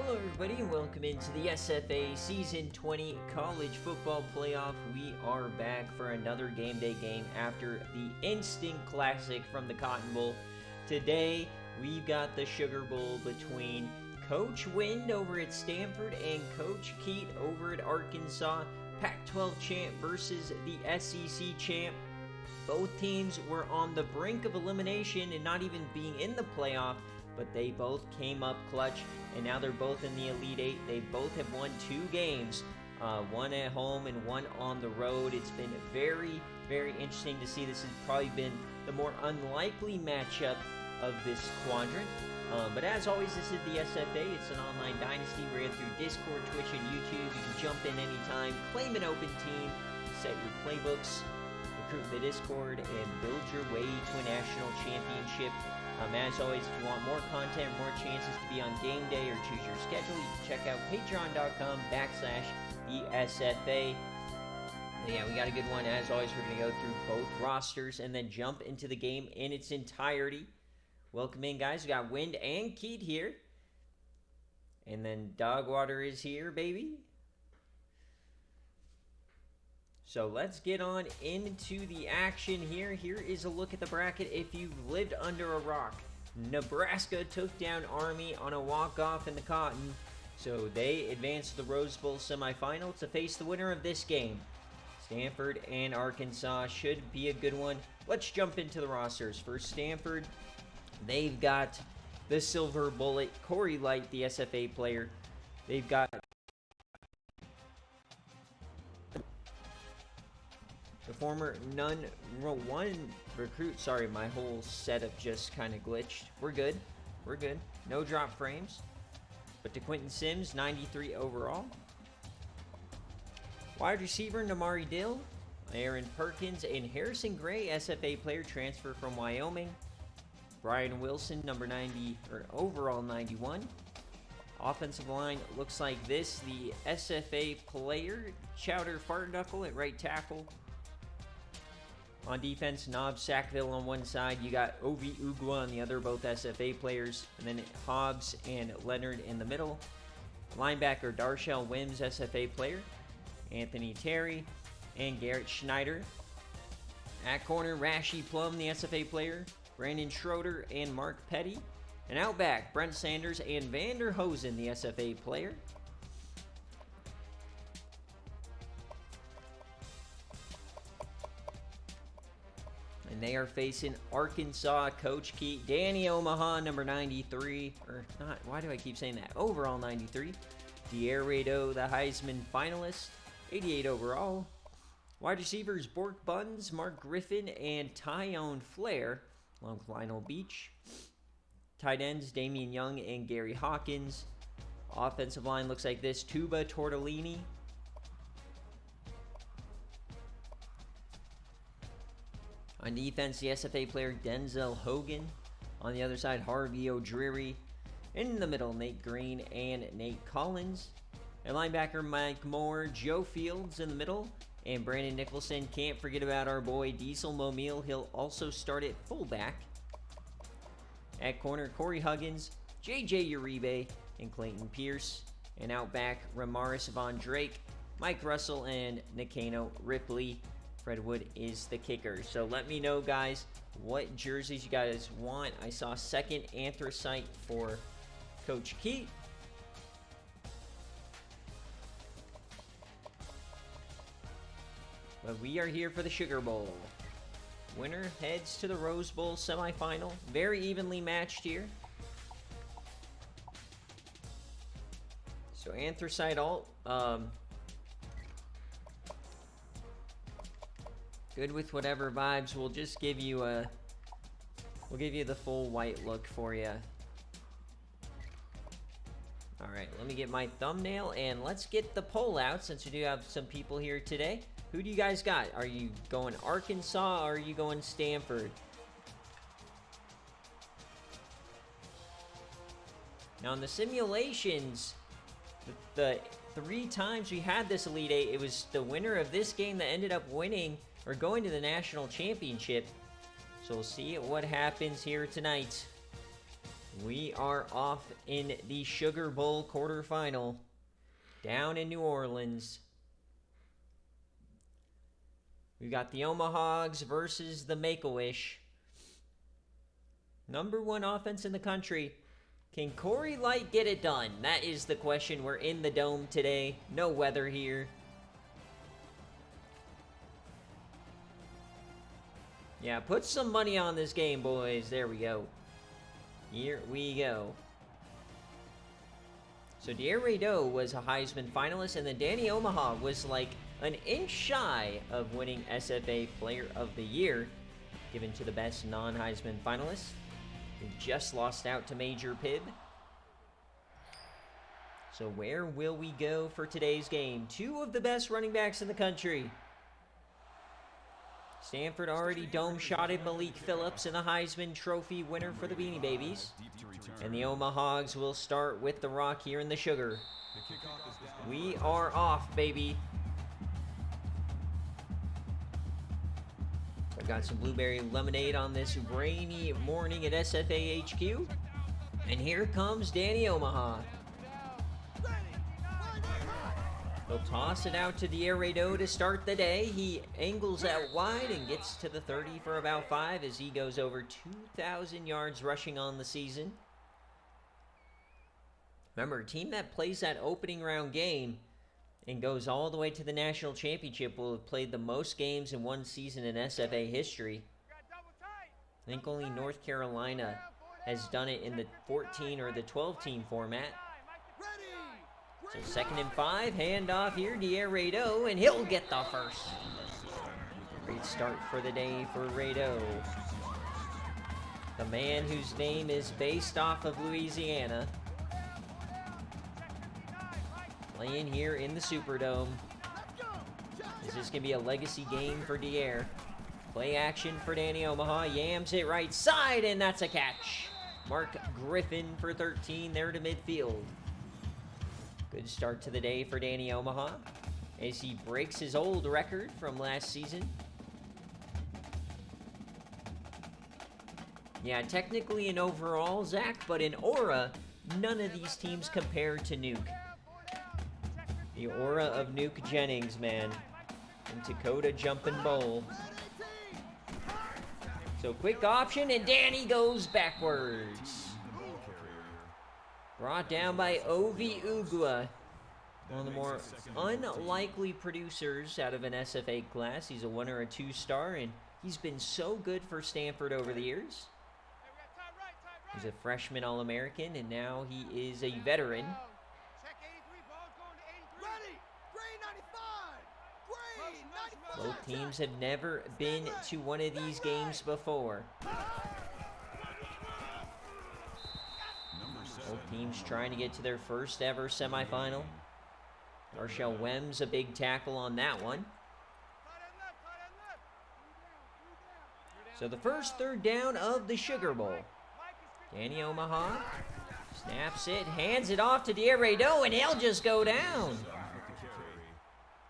Hello everybody and welcome into the SFA Season 20 College Football Playoff. We are back for another game day game after the instant classic from the Cotton Bowl. Today we've got the Sugar Bowl between Coach Wind over at Stanford and Coach Keat over at Arkansas. Pac-12 champ versus the SEC champ. Both teams were on the brink of elimination and not even being in the playoff, but they both came up clutch, and now they're both in the Elite Eight. They both have won 2 games, one at home and one on the road. It's been very, very interesting to see. This has probably been the more unlikely matchup of this quadrant. But as always, this is the SFA. It's an online dynasty. We're through Discord, Twitch, and YouTube. You can jump in anytime, claim an open team, set your playbooks, recruit the Discord, and build your way to a national championship. As always, if you want more content, more chances to be on game day or choose your schedule, you can check out patreon.com/thesfa. Yeah, we got a good one. As always, we're going to go through both rosters and then jump into the game in its entirety. Welcome in, guys. We got Wind and Keat here. And then Dogwater is here, baby. So let's get on into the action here. Here is a look at the bracket if you've lived under a rock. Nebraska took down Army on a walk-off in the Cotton, so they advanced to the Rose Bowl semifinal to face the winner of this game. Stanford and Arkansas should be a good one. Let's jump into the rosters. For Stanford, they've got the Silver Bullet, Corey Light, the SFA player. They've got the former #1 recruit. Sorry, my whole setup just kind of glitched. We're good. We're good. No drop frames. But to Quentin Sims, 93 overall. Wide receiver, Namari Dill, Aaron Perkins, and Harrison Gray, SFA player, transfer from Wyoming. Brian Wilson, number 90, or overall 91. Offensive line looks like this. The SFA player, Chowder Fartduckle at right tackle. On defense, Nob Sackville on one side. You got Ovi Ugwa on the other, both SFA players. And then Hobbs and Leonard in the middle. Linebacker, Darshell Wims, SFA player. Anthony Terry and Garrett Schneider. At corner, Rashi Plum, the SFA player. Brandon Schroeder and Mark Petty. And out back, Brent Sanders and Vander Hosen, the SFA player. And they are facing Arkansas, Coach Keat, Danny Omaha, number 93, or not, why do I keep saying that? Overall 93. D'Arredo, the Heisman finalist, 88 overall. Wide receivers, Bork Buns, Mark Griffin, and Tyone Flair, along with Lionel Beach. Tight ends, Damian Young and Gary Hawkins. Offensive line looks like this, Tuba Tortellini. On defense, the SFA player Denzel Hogan. On the other side, Harvey O'Dreary. In the middle, Nate Green and Nate Collins. At linebacker, Mike Moore, Joe Fields in the middle, and Brandon Nicholson. Can't forget about our boy Diesel Momil. He'll also start at fullback. At corner, Corey Huggins, JJ Uribe, and Clayton Pierce. And out back, Ramaris Von Drake, Mike Russell, and Nakano Ripley. Fred Wood is the kicker. So let me know, guys, what jerseys you guys want. I saw second anthracite for Coach Keat. But we are here for the Sugar Bowl. Winner heads to the Rose Bowl semifinal. Very evenly matched here. So anthracite alt. Good with whatever vibes. We'll just give you the full white look for you. Alright, let me get my thumbnail and let's get the poll out since we do have some people here today. Who do you guys got? Are you going Arkansas or are you going Stanford? Now in the simulations, the 3 times we had this Elite Eight, it was the winner of this game that ended up winning or going to the national championship. So we'll see what happens here tonight. We are off in the Sugar Bowl quarterfinal down in New Orleans. We've got the Omahogs versus the Make-A-Wish. #1 offense in the country. Can Corey Light get it done? That is the question. We're in the Dome today. No weather here. Yeah, put some money on this game, boys. There we go. Here we go. So Diarraydo was a Heisman finalist, and then Danny Omaha was like an inch shy of winning SFA Player of the Year, given to the best non-Heisman finalist. He just lost out to Major Pibb. So where will we go for today's game? Two of the best running backs in the country. Stanford already dome-shotted Malik Phillips in the Heisman Trophy winner for the Beanie Babies. And the Omahogs will start with the rock here in the Sugar. We are off, baby. I've got some blueberry lemonade on this rainy morning at SFA HQ. And here comes Danny Omaha. He'll toss it out to Diarraydo to start the day. He angles out wide and gets to the 30 for about 5 as he goes over 2,000 yards rushing on the season. Remember, a team that plays that opening round game and goes all the way to the national championship will have played the most games in one season in SFA history. I think only North Carolina has done it in the 14 or the 12-team format. So 2nd and 5, handoff here, Diarraydo, and he'll get the first. Great start for the day for Raydo. The man whose name is based off of Louisiana. Playing here in the Superdome. Is this going to be a legacy game for Dier? Play action for Danny Omaha. Yams it right side, and that's a catch. Mark Griffin for 13 there to midfield. Good start to the day for Danny Omaha as he breaks his old record from last season. Yeah, technically in overall, Zach, but in aura, none of these teams compare to Nuke. The aura of Nuke Jennings, man. And Dakota Jumpin' Bowl. So quick option, and Danny goes backwards. Brought down by Ovi Ugwa. One of the more unlikely producers out of an SFA class. He's a 1 or a 2-star, and he's been so good for Stanford over the years. He's a freshman All-American, and now he is a veteran. Both teams have never been to one of these games before. Both teams trying to get to their first ever semifinal. Marshall Wems a big tackle on that one. So the first 3rd down of the Sugar Bowl. Danny Omaha snaps it, hands it off to Diarraydo, and he'll just go down.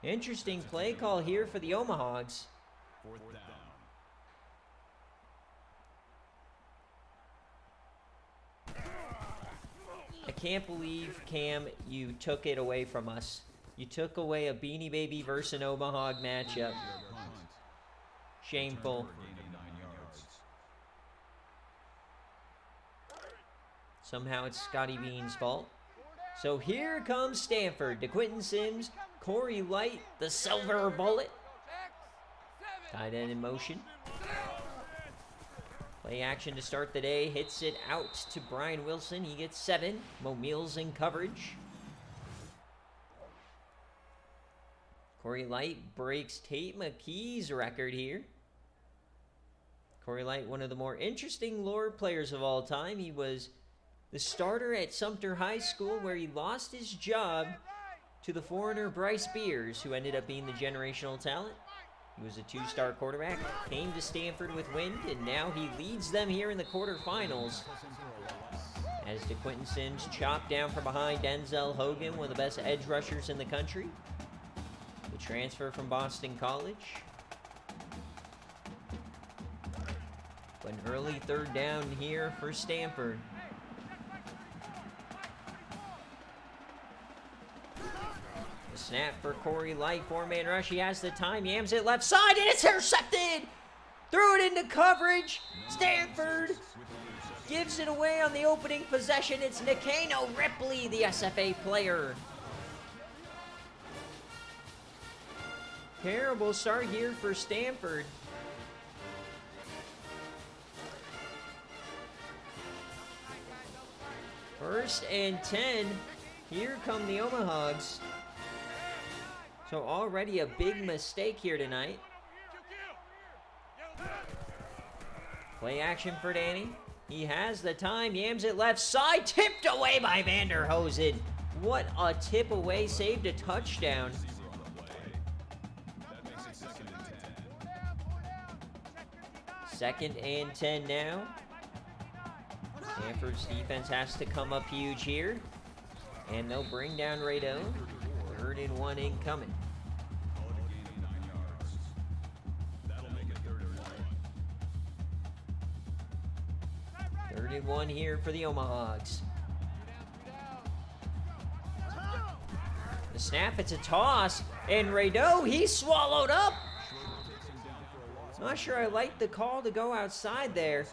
Interesting play call here for the Omahogs. I can't believe, Cam, you took it away from us. You took away a Beanie Baby versus an Omaha matchup. Shameful. Somehow it's Scotty Bean's fault. So here comes Stanford. DeQuinton Sims, Corey Light, the silver bullet. Tight end in motion. Play action to start the day. Hits it out to Brian Wilson. He gets 7. Mo Mills in coverage. Corey Light breaks Tate McKee's record here. Corey Light, one of the more interesting lore players of all time. He was the starter at Sumter High School, where he lost his job to the foreigner Bryce Beers, who ended up being the generational talent. He was a 2-star quarterback, came to Stanford with wind, and now he leads them here in the quarterfinals. As DeQuinton Sims chopped down from behind Denzel Hogan, one of the best edge rushers in the country. The transfer from Boston College. But an early 3rd down here for Stanford. Snap for Corey Light, 4-man rush. He has the time, yams it left side, and it's intercepted! Threw it into coverage. Stanford gives it away on the opening possession. It's Nikano Ripley, the SFA player. Terrible start here for Stanford. First and 10. Here come the Omahogs. So already a big mistake here tonight. Play action for Danny. He has the time, yams it left side, tipped away by Vanderhosen. What a tip away, saved a touchdown. Second and 10 now. Stanford's defense has to come up huge here. And they'll bring down Rado. 3rd and 1 incoming. Third and 1 here for the Omahogs. The snap, it's a toss. And Rado, he's swallowed up. Not sure I like the call to go outside there.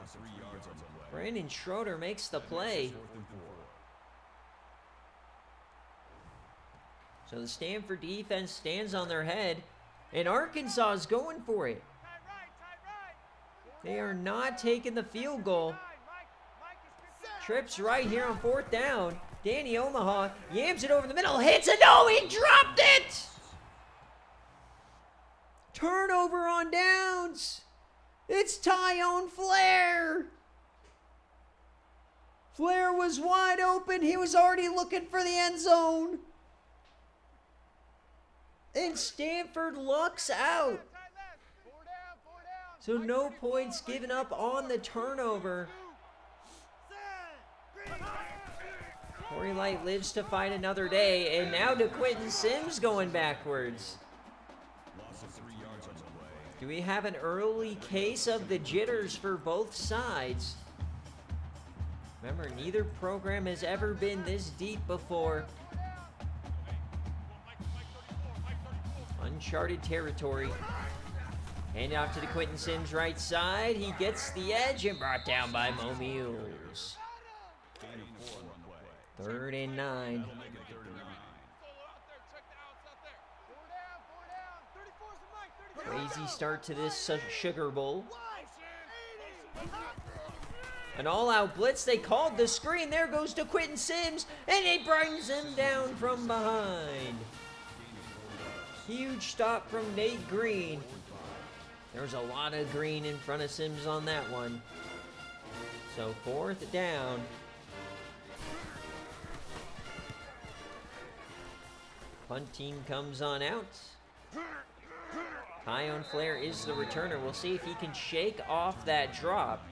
Brandon Schroeder makes the play. So the Stanford defense stands on their head, and Arkansas is going for it. They are not taking the field goal. Trips right here on 4th down. Danny Omaha yams it over the middle, hits it, no, he dropped it! Turnover on downs. It's Tyone Flair. Flair was wide open. He was already looking for the end zone. And Stanford lucks out. So no points given up on the turnover. Corey Light lives to fight another day. And now to Quentin Sims going backwards. Do we have an early case of the jitters for both sides? Remember, neither program has ever been this deep before. Uncharted territory. Hand off to the Quentin Sims right side. He gets the edge and brought down by Mo Mules. 3rd and 9. Crazy start to this Sugar Bowl. An all-out blitz. They called the screen. There goes to Quentin Sims, and he brings him down from behind. Huge stop from Nate Green. There's a lot of green in front of Sims on that one. So 4th down. Punt team comes on out. Tyone Flair is the returner. We'll see if he can shake off that drop.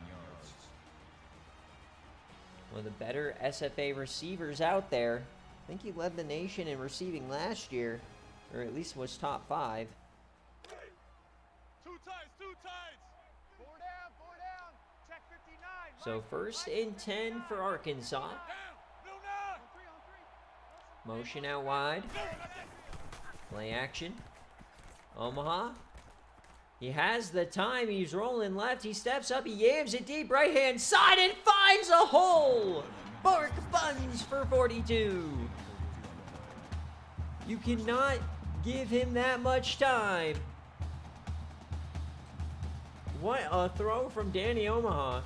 One of the better SFA receivers out there. I think he led the nation in receiving last year, or at least was top 5. Two tights. 4 down. Check 59. So 1st and 10 for Arkansas. Motion out wide. Play action. Omaha. He has the time. He's rolling left. He steps up. He yams it deep right hand side and finds a hole. Bark Buns for 42. You cannot give him that much time. What a throw from Danny Omaha.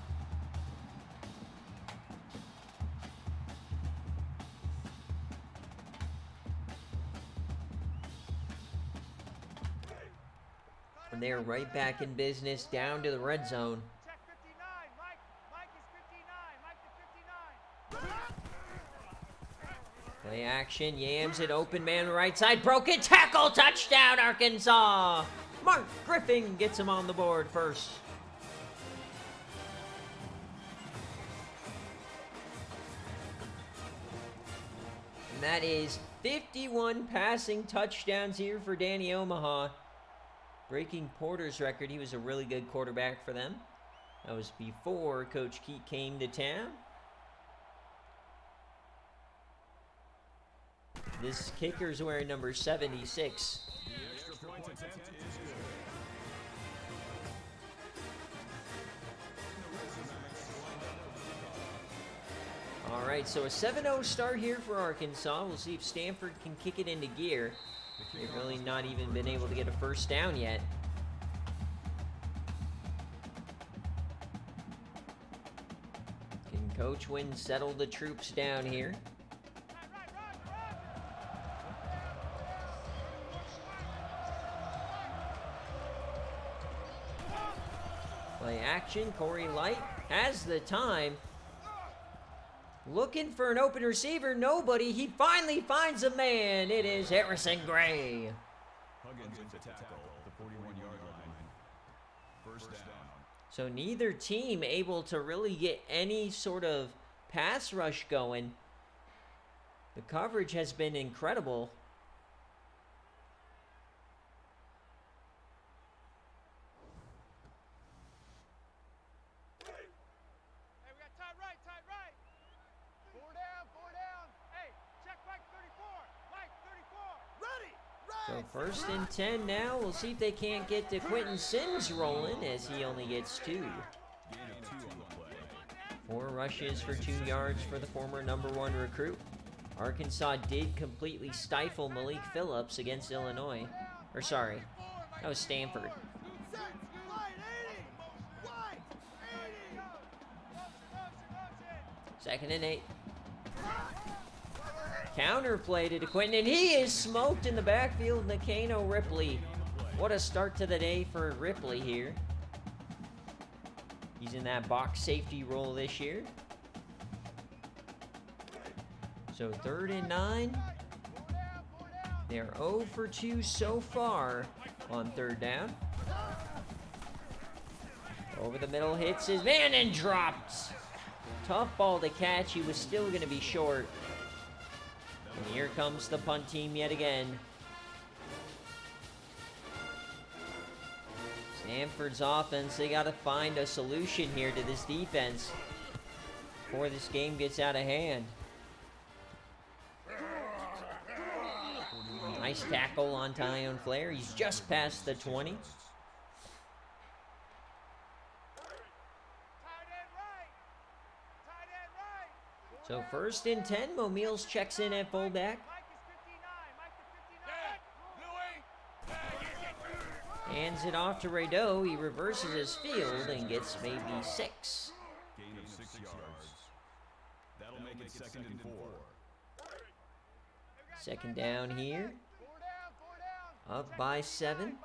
And they're right back in business, down to the red zone. Check 59. Mike is 59. Mike to 59. Play action, yams it, open man right side, broken tackle, touchdown Arkansas! Mark Griffin gets him on the board first. And that is 51 passing touchdowns here for Danny Omaha. Breaking Porter's record. He was a really good quarterback for them. That was before Coach Keat came to town. This kicker's wearing number 76. All right, so a 7-0 start here for Arkansas. We'll see if Stanford can kick it into gear. They've really not even been able to get a first down yet. Can Coach Wynn settle the troops down here? Play action. Corey Light has the time. Looking for an open receiver. Nobody. He finally finds a man. It is Harrison Gray. Huggins with the tackle, the 41-yard line. First down. So neither team able to really get any sort of pass rush going. The coverage has been incredible. Hey, we got tight right, tight right. Four down. Hey, check Mike 34. Mike 34. Ready. So first and 10 now. We'll see if they can't get to Quentin Sims rolling as he only gets 2. Gain of 2 on the play. 4 rushes for 2 yards for the former #1 recruit. Arkansas did completely stifle Malik Phillips against Illinois. Or sorry, that was Stanford. Second and 8. Counter play to Quentin, and he is smoked in the backfield. Nakano Ripley. What a start to the day for Ripley here. He's in that box safety role this year. So 3rd and 9. They're 0 for 2 so far on 3rd down. Over the middle, hits his man and drops. Tough ball to catch. He was still going to be short. And here comes the punt team yet again. Stanford's offense, they got to find a solution here to this defense before this game gets out of hand. Nice tackle on Tyon Flair. He's just past the 20. So 1st and 10, Mo Meals checks in at fullback. Hands it off to Rado. He reverses his field and gets maybe 6. Gain of 6 yards. That'll make it 2nd and 4. 2nd down here. Up by 7.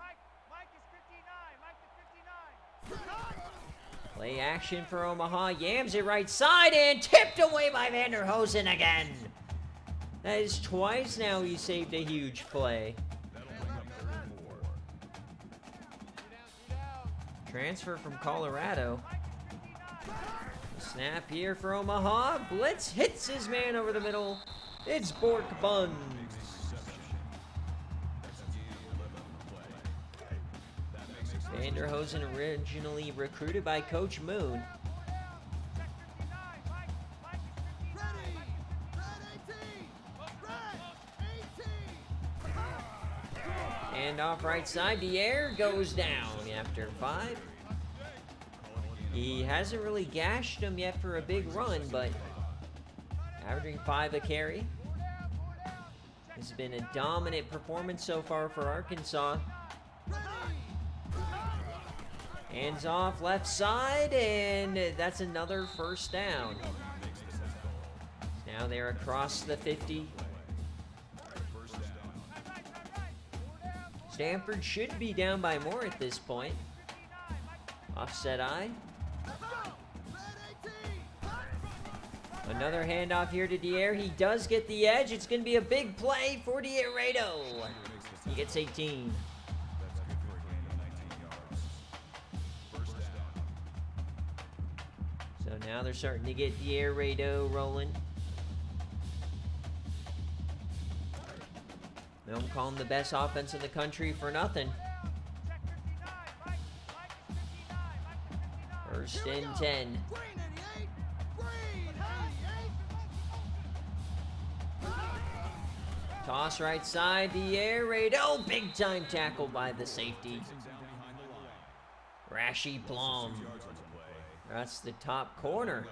Play action for Omaha. Yams it right side and tipped away by Vanderhosen again. That is twice now he saved a huge play. That'll bring up 3rd and 4. Transfer from Colorado. Snap here for Omaha. Blitz hits his man over the middle. It's Bork Buns. Vanderhosen originally recruited by Coach Moon. And off right side, the air goes down after 5. He hasn't really gashed him yet for a big run, but averaging 5 a carry. This has been a dominant performance so far for Arkansas. Hands off left side, and that's another 1st down. Now they're across the 50. Stanford should be down by more at this point. Offset eye. Another handoff here to Dier. He does get the edge. It's going to be a big play for Dier Rado. He gets 18. So now they're starting to get Dier Rado rolling. Don't call him the best offense in the country for nothing. 1st and 10. Toss right side, the air raid. Oh, big time tackle by the safety. Rashi Plum. That's the top corner.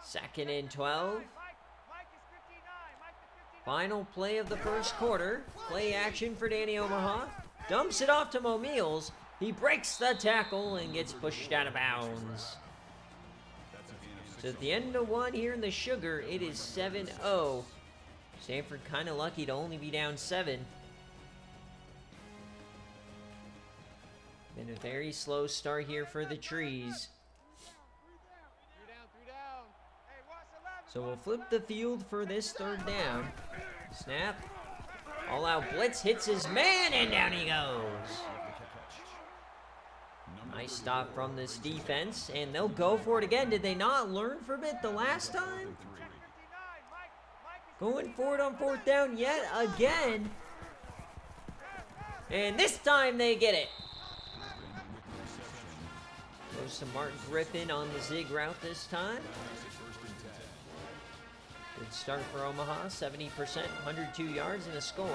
Second and 12. Final play of the first quarter. Play action for Danny Omaha. Dumps it off to Mo Meals. He breaks the tackle and gets pushed out of bounds. So at the end of one here in the Sugar, it is 7-0. Stanford kind of lucky to only be down 7. Been a very slow start here for the Trees. So we'll flip the field for this third down. Snap. All out blitz hits his man and down he goes. Nice stop from this defense, and they'll go for it again. Did they not learn from it the last time? Going for it on fourth down yet again. And this time they get it. Goes to Martin Griffin on the zig route this time. Good start for Omaha, 70%, 102 yards and a score.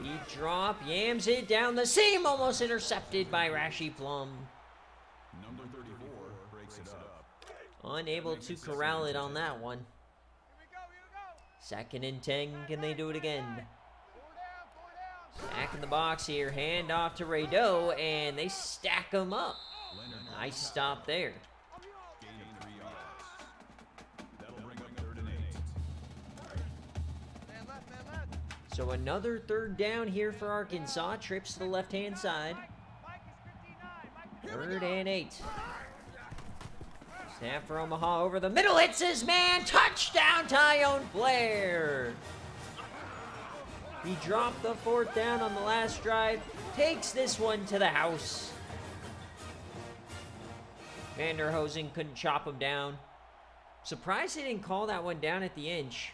Deep drop, yams it down the seam, almost intercepted by Rashi Plum. Number 34 breaks it up. Unable to corral it on that one. Second and 10, can they do it again? Back in the box here, hand off to Rado, and they stack them up. Nice stop there. Gain of 3 yards. That'll bring up 3rd and 8. So another third down here for Arkansas. Trips to the left-hand side. 3rd and 8. Snap for Omaha over the middle. Hits his man. Touchdown, Tyone Blair. He dropped the 4th down on the last drive. Takes this one to the house. Vanderhosen couldn't chop him down. Surprised he didn't call that one down at the inch.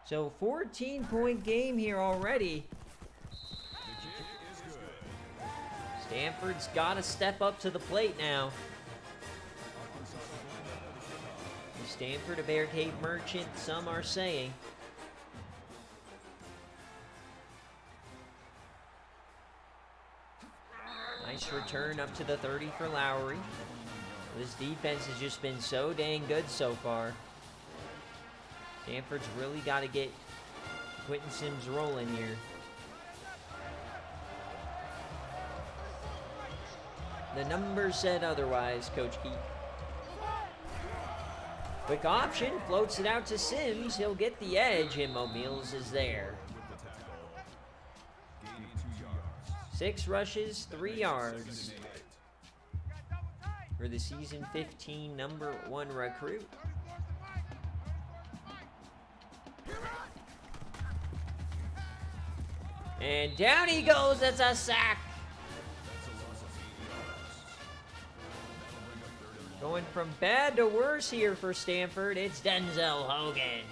So 14-point game here already. Stanford's got to step up to the plate now. Is Stanford a BearCave merchant? Some are saying. Nice return up to the 30 for Lowry. This defense has just been so dang good so far. Stanford's really got to get Quentin Sims rolling here. The numbers said otherwise, Coach Keith. Quick option, floats it out to Sims. He'll get the edge, and Mo Meals is there. 6 rushes, 3 yards. For the season 15 number 1 recruit. And down he goes, that's a sack. Going from bad to worse here for Stanford, it's Denzel Hogan.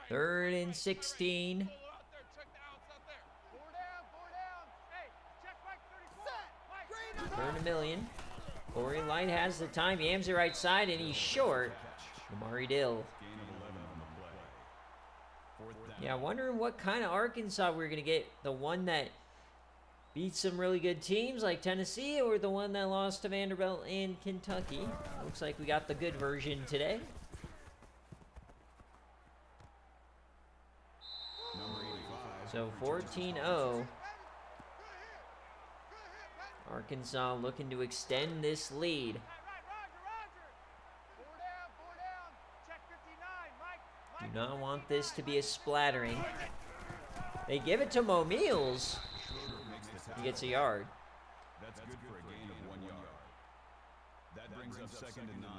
Third and 16. Turn a million. Corey Light has the time. Yams it right side, and he's short. Amari Dill. Yeah, wondering what kind of Arkansas we're going to get. The one that beat some really good teams like Tennessee, or the one that lost to Vanderbilt and Kentucky. Looks like we got the good version today. So 14-0. Arkansas looking to extend this lead. Do not want this to be a splattering. They give it to Mo Meals. He gets a yard. That's good for a gain of 1 yard. That brings up 2nd and 9.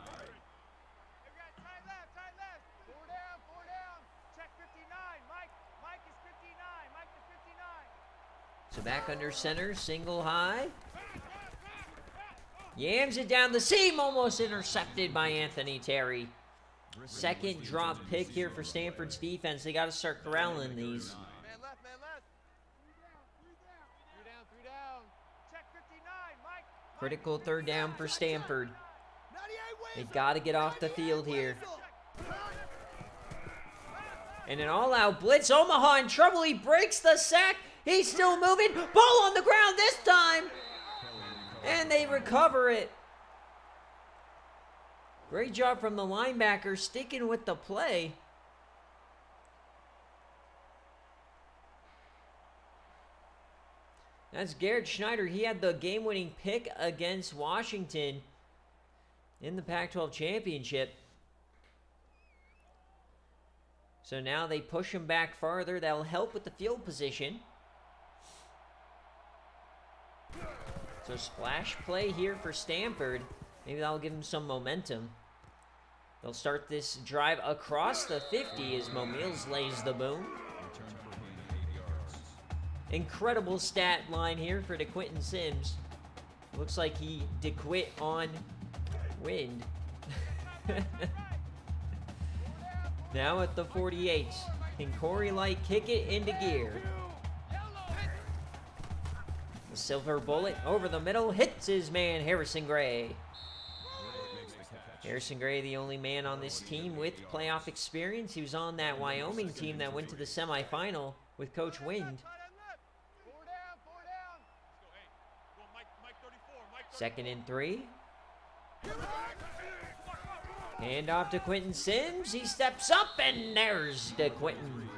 So back under center, single high. Yams it down the seam, almost intercepted by Anthony Terry. Second drop pick here for Stanford's defense. They got to start corralling these. Man left, man left. Three down. Check 59, Mike. Critical third down for Stanford. They got to get off the field here. And an all-out blitz. Omaha in trouble. He breaks the sack. He's still moving. Ball on the ground this time. And they recover it. Great job from the linebacker sticking with the play. That's Garrett Schneider. He had the game-winning pick against Washington in the Pac-12 championship. So now they push him back farther. That'll help with the field position. So splash play here for Stanford. Maybe that'll give them some momentum. They'll start this drive across the 50 as Mo Mills lays the boom. Incredible stat line here for DeQuinton Sims. Looks like he DeQuit on wind. Now at the 48. Can Corey Light kick it into gear? The silver bullet over the middle hits his man Harrison Gray. Harrison Gray, the only man on this team with playoff experience. He was on that Wyoming team that went to the semifinal with Coach Wind. Second and 3. Hand off to Quentin Sims. He steps up, and there's DeQuinton.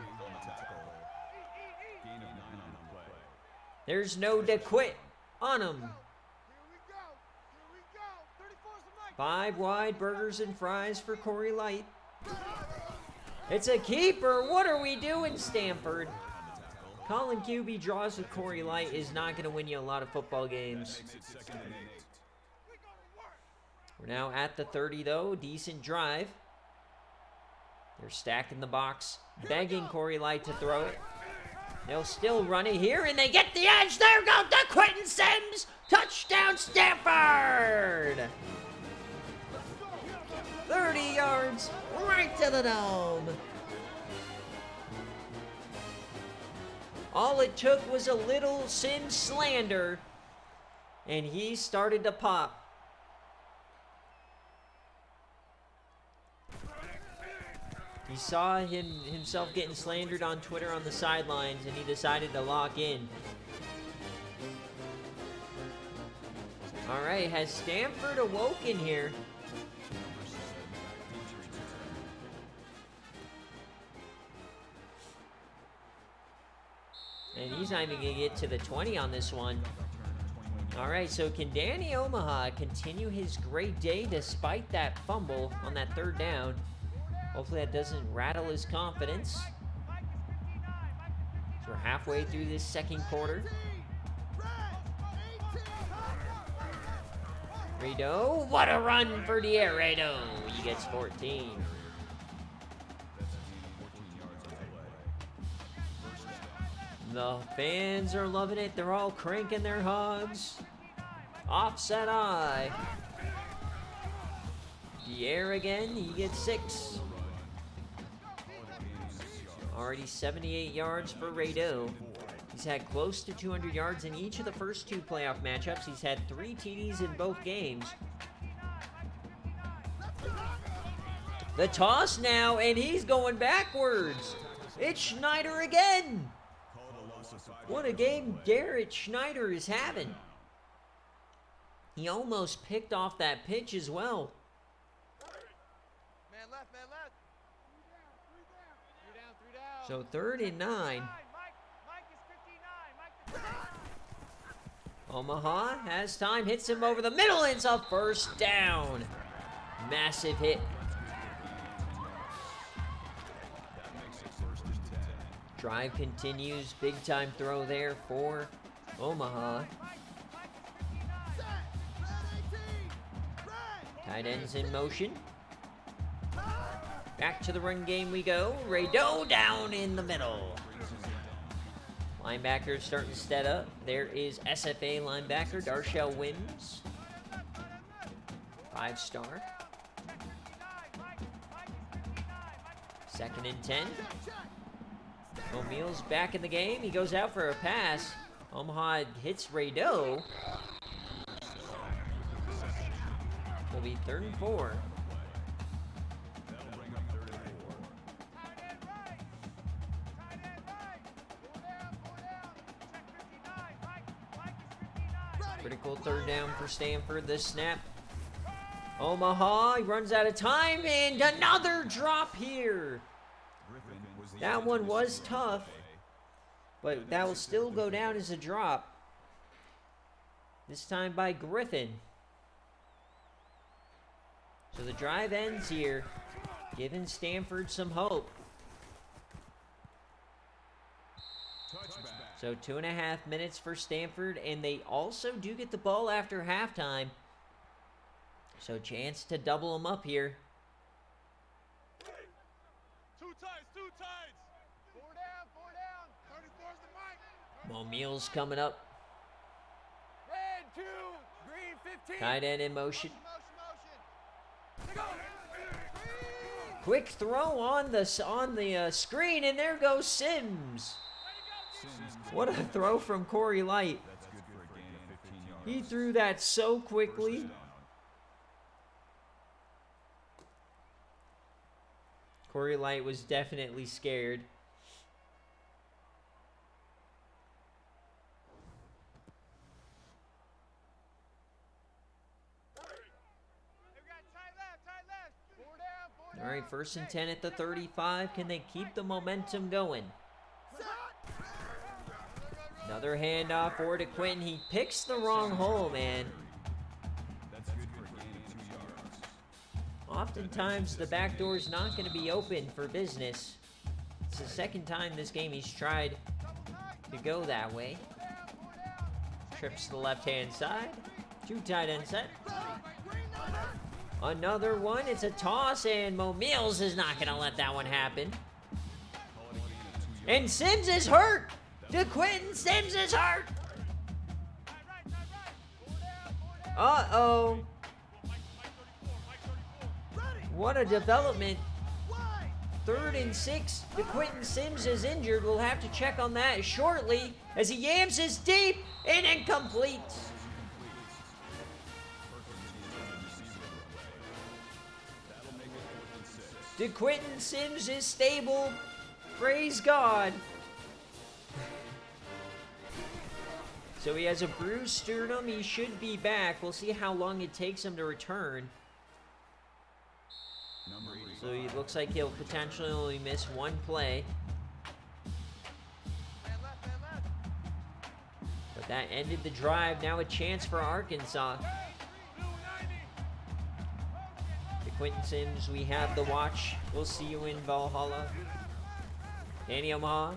There's no DeQuit on him. 5 wide burgers and fries for Corey Light. It's a keeper. What are we doing, Stanford? Colin QB draws with Corey Light is not going to win you a lot of football games. We're now at the 30, though. Decent drive. They're stacking the box, begging Corey Light to throw it. They'll still run it here, and they get the edge. There goes DeQuinton Sims. Touchdown, Stanford. 30 yards right to the dome. All it took was a little Sims slander, and he started to pop. He saw himself getting slandered on Twitter on the sidelines, and he decided to lock in. All right, has Stanford awoken here? And he's not even going to get to the 20 on this one. All right, so can Danny Omaha continue his great day despite that fumble on that third down? Hopefully that doesn't rattle his confidence. So we're halfway through this second quarter. Rado, what a run for Rado. He gets 14. The fans are loving it. They're all cranking their hogs. Offset eye. Dier again. He gets 6. Already 78 yards for Rado. He's had close to 200 yards in each of the first 2 playoff matchups. He's had 3 TDs in both games. The toss now, and he's going backwards. It's Schneider again. What a game Garrett Schneider is having. He almost picked off that pitch as well. Man left, man left. Three down. So 3rd and 9. Mike is 59. Omaha has time, hits him over the middle, and it's a first down. Massive hit. Drive continues. Big time throw there for Omaha. Tight ends in motion. Back to the run game we go. Rado down in the middle. Linebackers starting to step up. There is SFA linebacker Darshell Wims. 5-star. 2nd and 10. O'Meal's back in the game. He goes out for a pass. Omaha hits Rado. Will be 3rd and 4. Critical 3rd down for Stanford. This snap. Omaha, he runs out of time, and another drop here. That one was tough, but that will still go down as a drop. This time by Griffin. So the drive ends here, giving Stanford some hope. So 2.5 minutes for Stanford, and they also do get the ball after halftime. So chance to double them up here. Two tides. 4 down. 34's the mic. O'Meal's coming up. Red 2, green 15. Tight end in motion. Motion. Quick throw on the screen, and there goes Sims. What a throw from Corey Light. He threw that so quickly. Corey Light was definitely scared. All right, 1st and 10 at the 35. Can they keep the momentum going? Another handoff forward to Quentin. He picks the wrong hole, man. Oftentimes, the back door is not going to be open for business. It's the 2nd time this game he's tried to go that way. Trips to the left-hand side. 2 tight end set. Another one. It's a toss, and Mo Mills is not going to let that one happen. And Sims is hurt. DeQuinton Sims is hurt. Uh-oh. What a development. 3rd and 6. DeQuinton Sims is injured. We'll have to check on that shortly as he yams his deep and incomplete. DeQuinton Sims is stable. Praise God. So he has a bruised sternum. He should be back. We'll see how long it takes him to return. So it looks like he'll potentially only miss 1 play. But that ended the drive. Now a chance for Arkansas. DeQuinton Sims, we have the watch. We'll see you in Valhalla. Danny Omaha.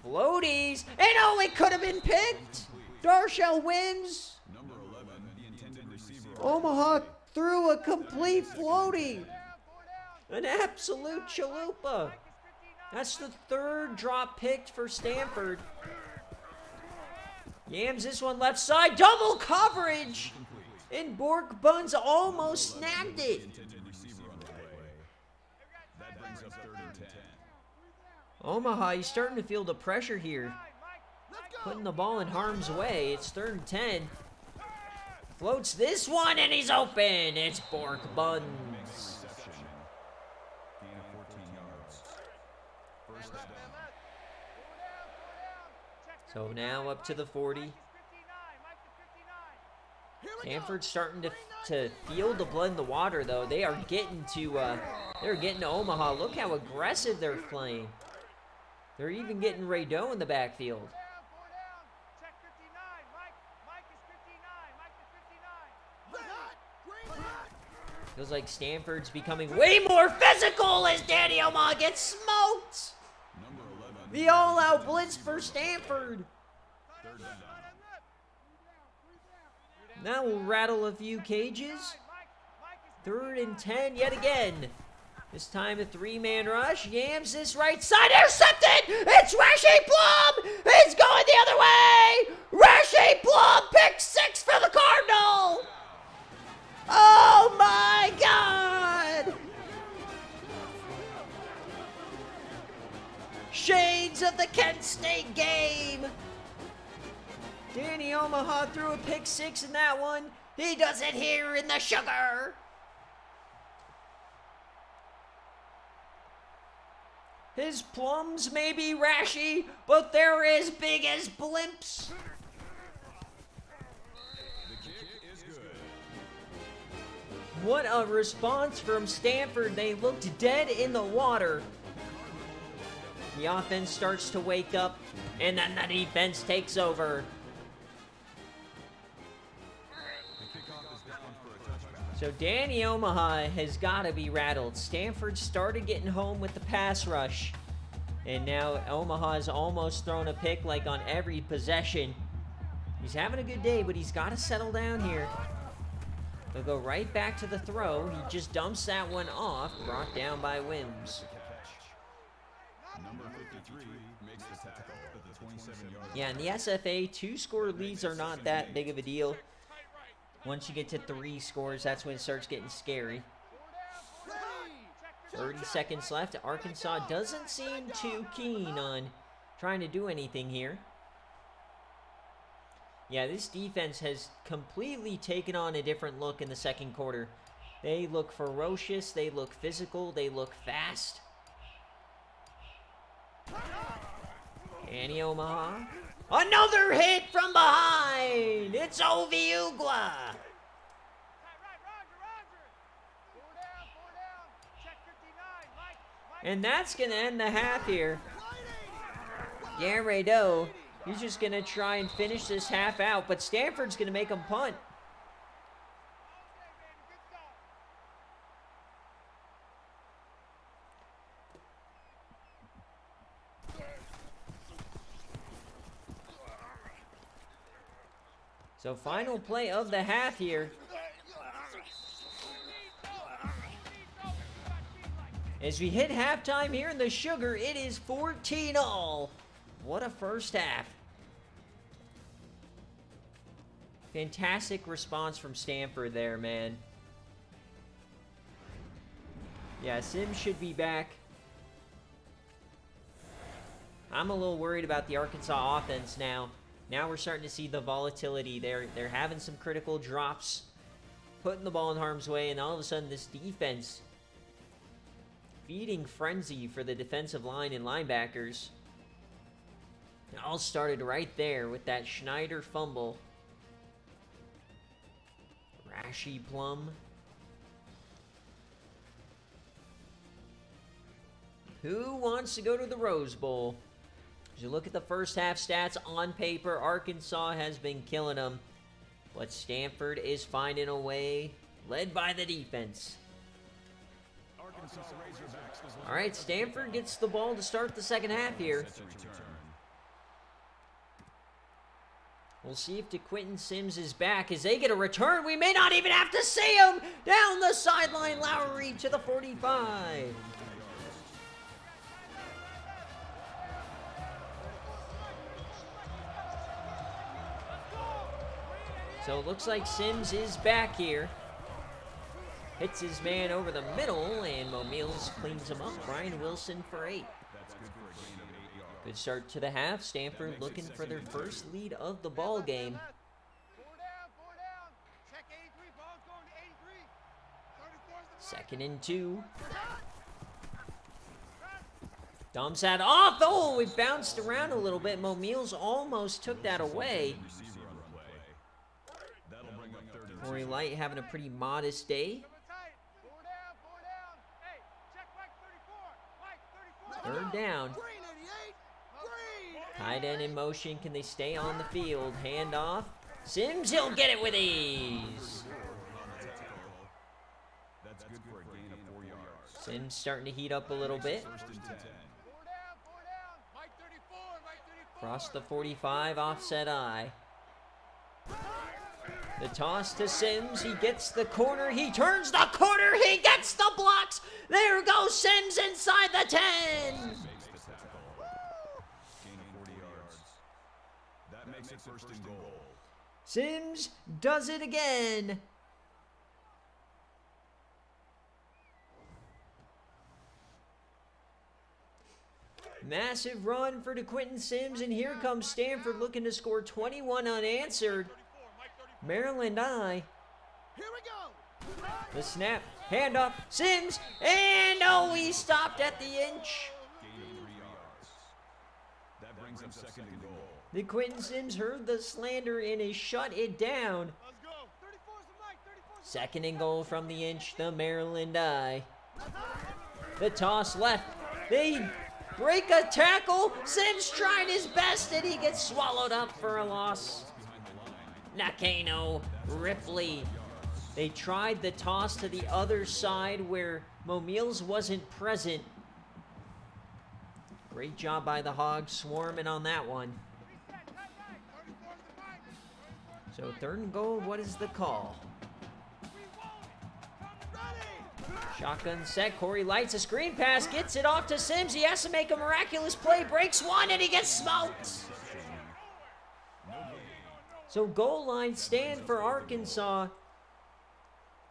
Floaties. And oh, it could have been picked. Darshell Wims. Omaha threw a complete floaty. An absolute chalupa. That's the 3rd drop picked for Stanford. Yams this one left side. Double coverage. And Bork Buns almost snagged it. Omaha, he's starting to feel the pressure here. Putting the ball in harm's way. It's 3rd and 10. Floats this one, and he's open. It's Bork Buns. So now up to the 40. Stanford's starting to feel the blood in the water, though. They are getting to Omaha. Look how aggressive they're playing. They're even getting Rado in the backfield. Feels like Stanford's becoming way more physical as Danny Omaha gets smoked. The all-out blitz for Stanford. That will rattle a few cages. 3rd and 10 yet again. This time a three-man rush. Yams this right side. Intercepted! It's Rashi Plum! He's going the other way! Rashi Plum! Pick 6 for the Cardinal! Oh my God! Shades of the Kent State game! Danny Omaha threw a pick 6 in that one. He does it here in the Sugar. His plums may be rashy, but they're as big as blimps. The kick is good. What a response from Stanford. They looked dead in the water. The offense starts to wake up, and then the defense takes over. The kickoff is down for a touchback. So Danny Omaha has got to be rattled. Stanford started getting home with the pass rush. And now Omaha's almost thrown a pick like on every possession. He's having a good day, but he's got to settle down here. They'll go right back to the throw. He just dumps that one off, brought down by Wims. Number 53 makes the tackle at the 27-yard Yeah, in the SFA, 2-score leads are not that big of a deal. Once you get to 3 scores, that's when it starts getting scary. 30 seconds left. Arkansas doesn't seem too keen on trying to do anything here. Yeah, this defense has completely taken on a different look in the second quarter. They look ferocious. They look physical. They look fast. Danny Omaha. Another hit from behind. It's Ovi Ugla. And that's going to end the half here. Gary Doe, he's just going to try and finish this half out, but Stanford's going to make him punt. So final play of the half here. As we hit halftime here in the Sugar, it is 14-all. What a first half. Fantastic response from Stanford there, man. Yeah, Sims should be back. I'm a little worried about the Arkansas offense now. Now we're starting to see the volatility. They're having some critical drops, putting the ball in harm's way, and all of a sudden this defense feeding frenzy for the defensive line and linebackers. It all started right there with that Schneider fumble. Rashi Plum. Who wants to go to the Rose Bowl? As you look at the first half stats on paper, Arkansas has been killing them. But Stanford is finding a way, led by the defense. All right, Stanford gets the ball to start the second half here. We'll see if DeQuinton Sims is back as they get a return. We may not even have to see him. Down the sideline, Lowry to the 45. So it looks like Sims is back here. Hits his man over the middle, and Mo Mills cleans him up. Brian Wilson for 8. Good start to the half. Stanford looking for their first lead of the ball game. 4 down. Check 83, ball's going to 83. 34's the Second and 2. Dumps that off. Oh, we bounced around a little bit. Mo Mills almost took that away. Corey Light having a pretty modest day. 4 down. Hey, check Mike 34. Mike 34. Third down. Tight end in motion. Can they stay on the field? Hand off. Sims, he'll get it with ease. That's good for a gain of 4 yards. Sims starting to heat up a little bit. 1st and 10. 4 down. Mike 34. Cross the 45, offset I. The toss to Sims. He gets the corner. He turns the corner. He gets the blocks. There goes Sims inside the 10. Makes the tackle. Gain of 40 yards. That makes it first and goal. Sims does it again. Massive run for DeQuinton Sims, and here comes Stanford looking to score 21 unanswered. Maryland I. Here we go. The snap, hand off, Sims, and oh, he stopped at the inch. Gaining 3 yards. That brings up second and goal. DeQuinton Sims heard the slander and has shut it down. Let's go. 34's the mic. 34's the Second and goal from the inch, the Maryland I. The toss left. They break a tackle. Sims trying his best, and he gets swallowed up for a loss. Nakano, Ripley. They tried the toss to the other side where Momeals wasn't present. Great job by the Hogs swarming on that one. So third and goal, what is the call? Shotgun set, Corey lights a screen pass, gets it off to Sims. He has to make a miraculous play, breaks one, and he gets smoked. So goal line stand for Arkansas.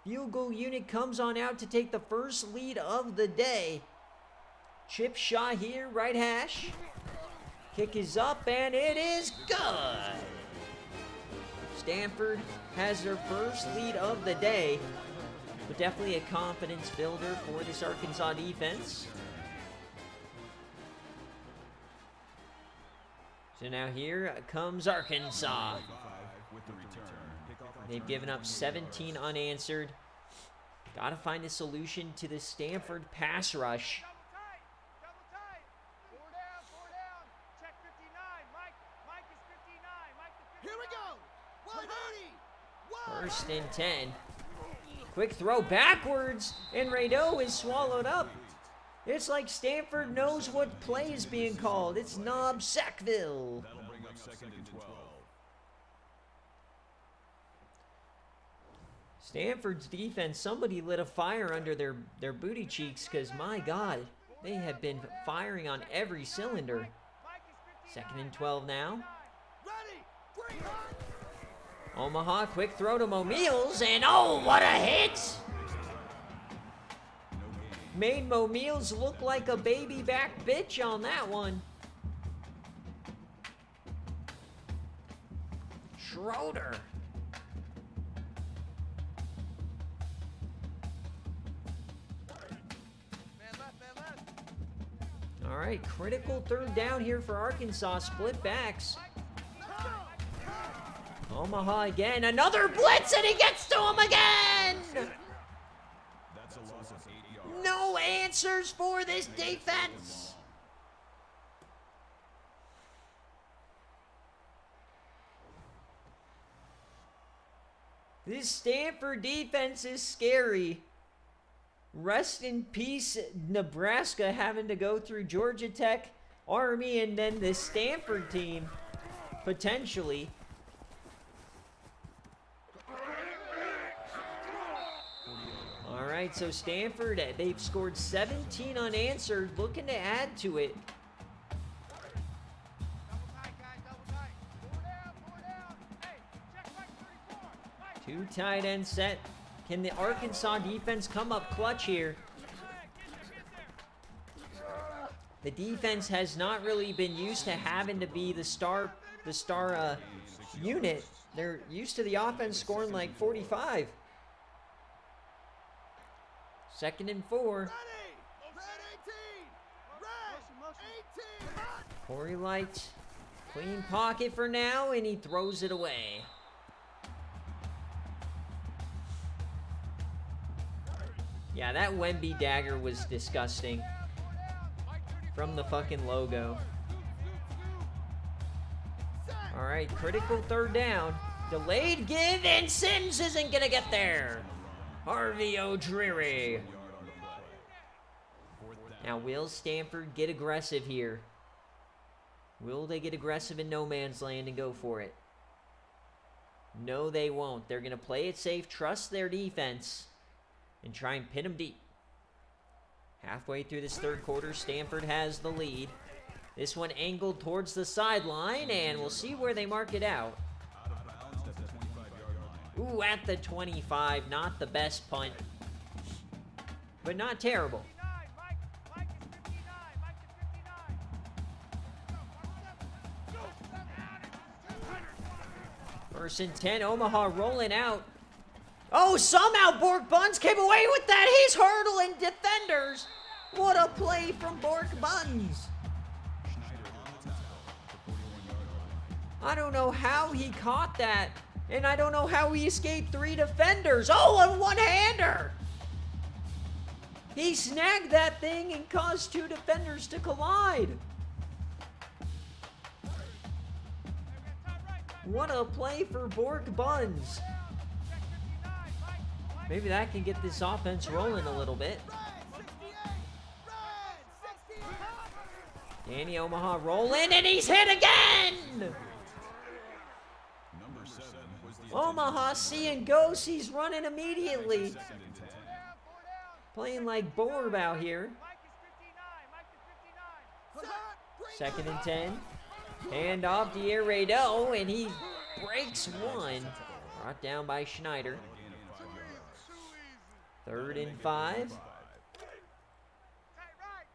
Field goal unit comes on out to take the first lead of the day. Chip shot here, right hash. Kick is up, and it is good. Stanford has their first lead of the day, but definitely a confidence builder for this Arkansas defense. So now here comes Arkansas. With the return. They've given up 17 unanswered. Got to find a solution to the Stanford pass rush. Double tight. 4 down, 4 down. Check 59. Mike is 59. Mike the 59. Here we go. 180. First and 10. Quick throw backwards, and Rado is swallowed up. It's like Stanford knows what play is being called. It's Knob Sackville. That'll bring up second and 12. Stanford's defense, somebody lit a fire under their booty cheeks because, my God, they have been firing on every cylinder. Second and 12 now. Ready. 3. Omaha, quick throw to Momeals, and oh, what a hit! Made Momeals look like a baby back bitch on that one. Schroeder. All right, critical third down here for Arkansas. Split backs. Omaha again. Another blitz, and he gets to him again. That's a loss of 8 yards. No answers for this defense. This Stanford defense is scary. Rest in peace, Nebraska having to go through Georgia Tech, Army, and then the Stanford team, potentially. All right, so Stanford, they've scored 17 unanswered, looking to add to it. Double tight, guys. Double tight. 4 down, 4 down. Hey, check Mike 34. Mike. 2 tight end set. Can the Arkansas defense come up clutch here? The defense has not really been used to having to be the star unit. They're used to the offense scoring like 45. Second and 4. Red 18. Red 18. Corey Light, clean pocket for now, and he throws it away. Yeah, that Wemby dagger was disgusting. From the fucking logo. All right, critical third down. Delayed give, and Sims isn't gonna get there. Harvey O'Dreary. Now, will Stanford get aggressive here? Will they get aggressive in no man's land and go for it? No, they won't. They're going to play it safe, trust their defense, and try and pin them deep. Halfway through this third quarter, Stanford has the lead. This one angled towards the sideline, and we'll see where they mark it out. Out of bounds at the 25-yard line. Ooh, at the 25. Not the best punt, but not terrible. 59, Mike is 59, Mike is 59. First and 10, Omaha rolling out. Oh, somehow Bork Buns came away with that. He's hurdling defenders. What a play from Bork Buns. I don't know how he caught that, and I don't know how he escaped 3 defenders. Oh, a one-hander. He snagged that thing and caused 2 defenders to collide. What a play for Bork Buns. Maybe that can get this offense rolling a little bit. Danny Omaha rolling, and he's hit again! Number 7 was the Omaha seeing ghosts. He's running immediately. Playing like Borb out here. Mike is 59, Mike is 59. Second and 10. Hand off to Rado, and he breaks one. Brought down by Schneider. Third and 5. Tight right,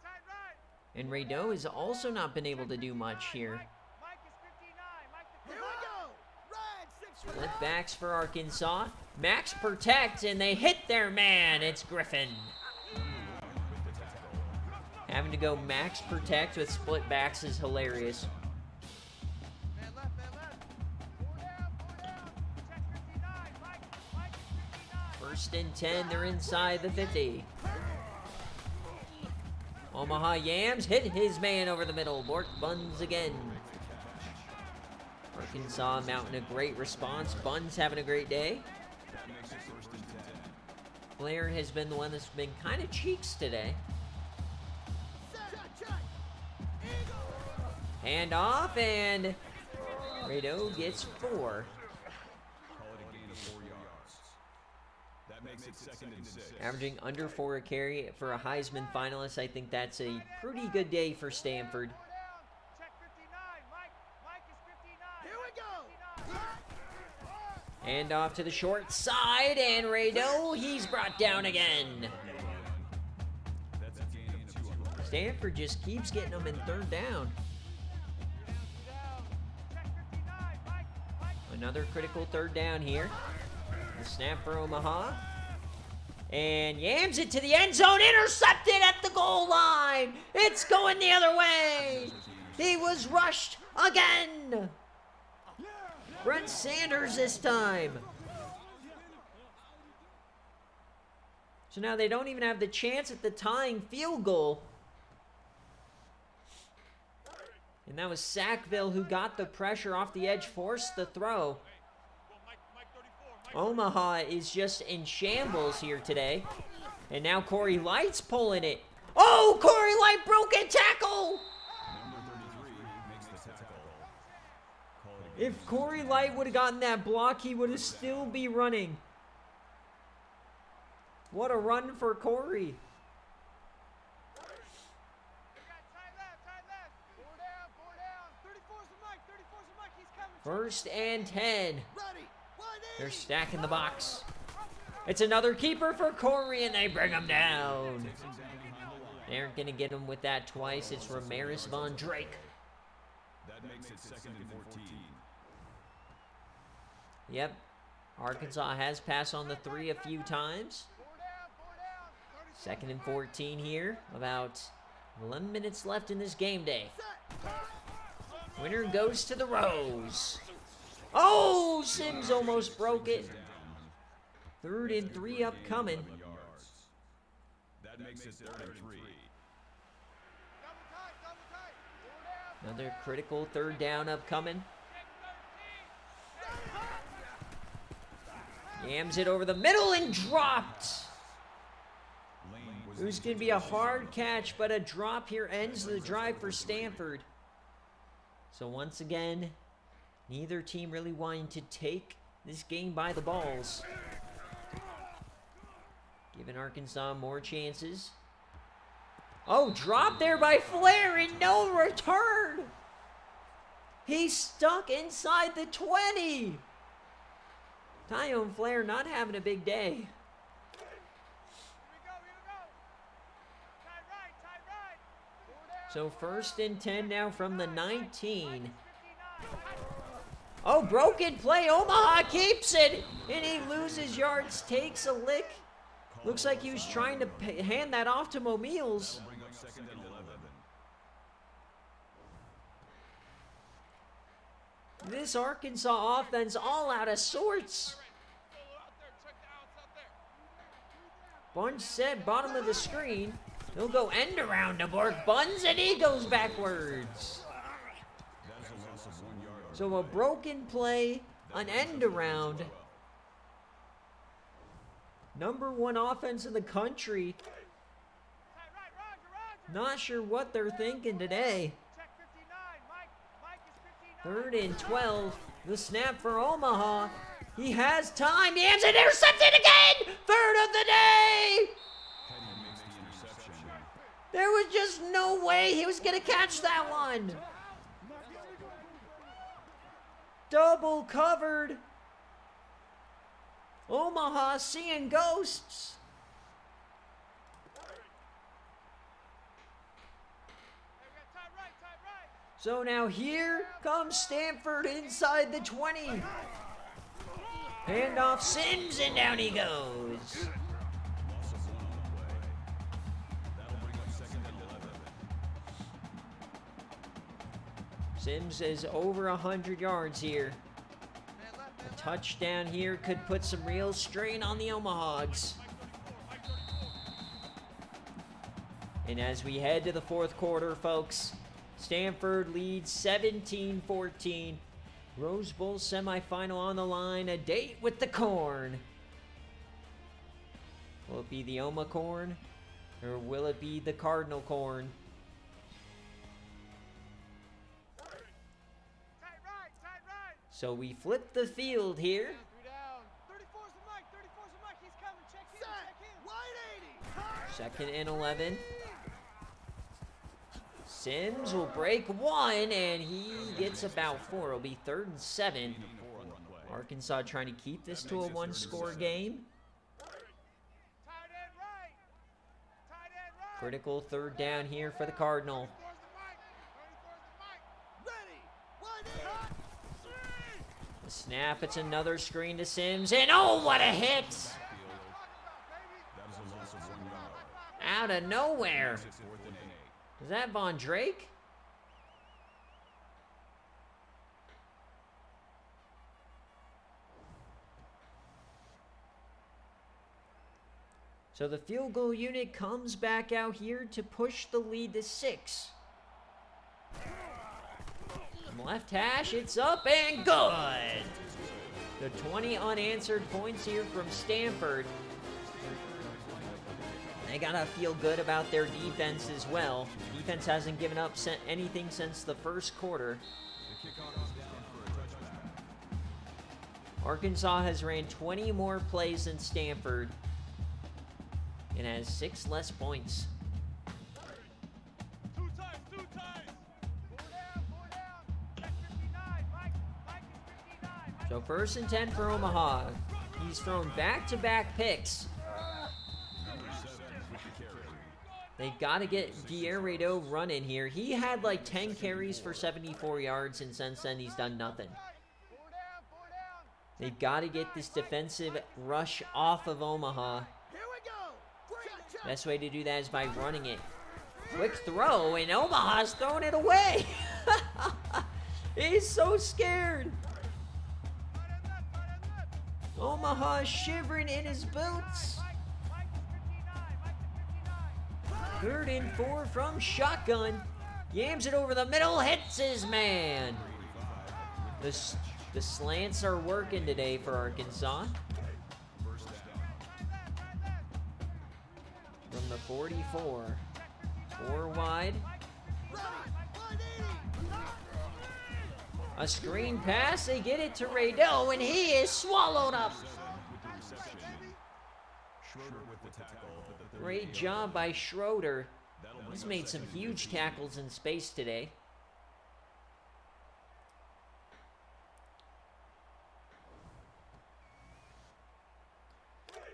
tight right. And Rado has also not been able to do much here. Mike is 59, Mike is 59. Split backs for Arkansas. Max protect, and they hit their man. It's Griffin. Having to go max protect with split backs is hilarious. Man left, man left. 4 down. Check 59, Mike is 59. First and 10, they're inside the 50. Omaha Yams hit his man over the middle. Bork Buns again. Arkansas mounting a great response. Buns having a great day. That makes it first and 10. Blair has been the one that's been kind of cheeks today. Hand off, and Rado gets 4. Call it a gain of 4 yards. That makes it second and 6. Averaging under 4 a carry for a Heisman finalist. I think that's a pretty good day for Stanford. 4 down. Check 59, Mike is 59. Here we go. Hand off to the short side, and Rado, he's brought down again. That's a gain of 2 on the Stanford just keeps getting them in third down. Check 59, Mike Another critical third down here. The snap for Omaha. And yams it to the end zone. Intercepted at the goal line. It's going the other way. He was rushed again. Brent Sanders this time. So now they don't even have the chance at the tying field goal. And that was Sackville who got the pressure off the edge, forced the throw. Omaha is just in shambles here today. And now Corey Light's pulling it. Oh, Corey Light broke a tackle! Number 33 makes the tackle. Call it a gain If Corey Light would have gotten that block, he would have still be running. What a run for Corey. We got tight left. 4 down. 34's a Mike, he's coming. First and 10. They're stacking the box. It's another keeper for Corey, and they bring him down. They aren't going to get him with that twice. It's Ramirez Von Drake. That makes it second and 14. Yep. Arkansas has passed on the 3 a few times. 4 down. Second and 14 here. About 11 minutes left in this game day. Winner goes to the Rose. Oh, Sims almost broke it. Third and 3 upcoming. 11 yards. That makes it third and 3. Double tight. 4 down. Another critical third down upcoming. Yams it over the middle and dropped. It was going to be a hard catch, but a drop here ends the drive for Stanford. So once again, neither team really wanting to take this game by the balls. Giving Arkansas more chances. Oh, dropped there by Flair and no return. He's stuck inside the 20. Tyone Flair not having a big day. So 1st and 10 now from the 19. Oh, broken play. Omaha keeps it. And he loses yards, takes a lick. Looks like he was trying to hand that off to Momeals. This Arkansas offense all out of sorts. Bunch set, bottom of the screen. He'll go end around to Bork Buns, and he goes backwards. So a broken play, an end around. #1 offense in the country. Not sure what they're thinking today. 3rd and 12. The snap for Omaha. He has time. Yams it, intercepted again. 3rd of the day. There was just no way he was going to catch that one. Double covered. Omaha seeing ghosts. So now here comes Stanford inside the 20. Handoff Sims, and down he goes. Sims is over 100 yards here. A touchdown here could put some real strain on the Omahawks. And as we head to the 4th quarter, folks, Stanford leads 17-14. Rose Bowl semifinal on the line. A date with the Corn. Will it be the Oma Corn? Or will it be the Cardinal Corn? So we flip the field here. 2nd and 11. Sims will break one, and he gets about 4. It'll be 3rd and 7. Arkansas trying to keep this to a 1-score game. Critical 3rd down here for the Cardinal. The snap, it's another screen to Sims, and oh, what a hit! Out of nowhere. Is that Von Drake? So the field goal unit comes back out here to push the lead to 6. From left hash, it's up and good. The 20 unanswered points here from Stanford. They gotta feel good about their defense as well. Defense hasn't given up anything since the 1st quarter. Arkansas has ran 20 more plays than Stanford and has 6 less points. Two times. 4 down. Check 59. Mike is 59. So 1st and 10 for Omaha. He's thrown back-to-back picks. They got to get Guerrero running here. He had like 10 carries for 74 yards, and since then he's done nothing. They've got to get this defensive rush off of Omaha. Best way to do that is by running it. Quick throw, and Omaha's throwing it away. He's so scared. Omaha's shivering in his boots. 3rd and 4 from shotgun. Yams it over the middle, hits his man. The slants are working today for Arkansas. From the 44. 4 wide. A screen pass, they get it to Rado, and he is swallowed up. Great job by Schroeder. He's made some huge tackles in space today.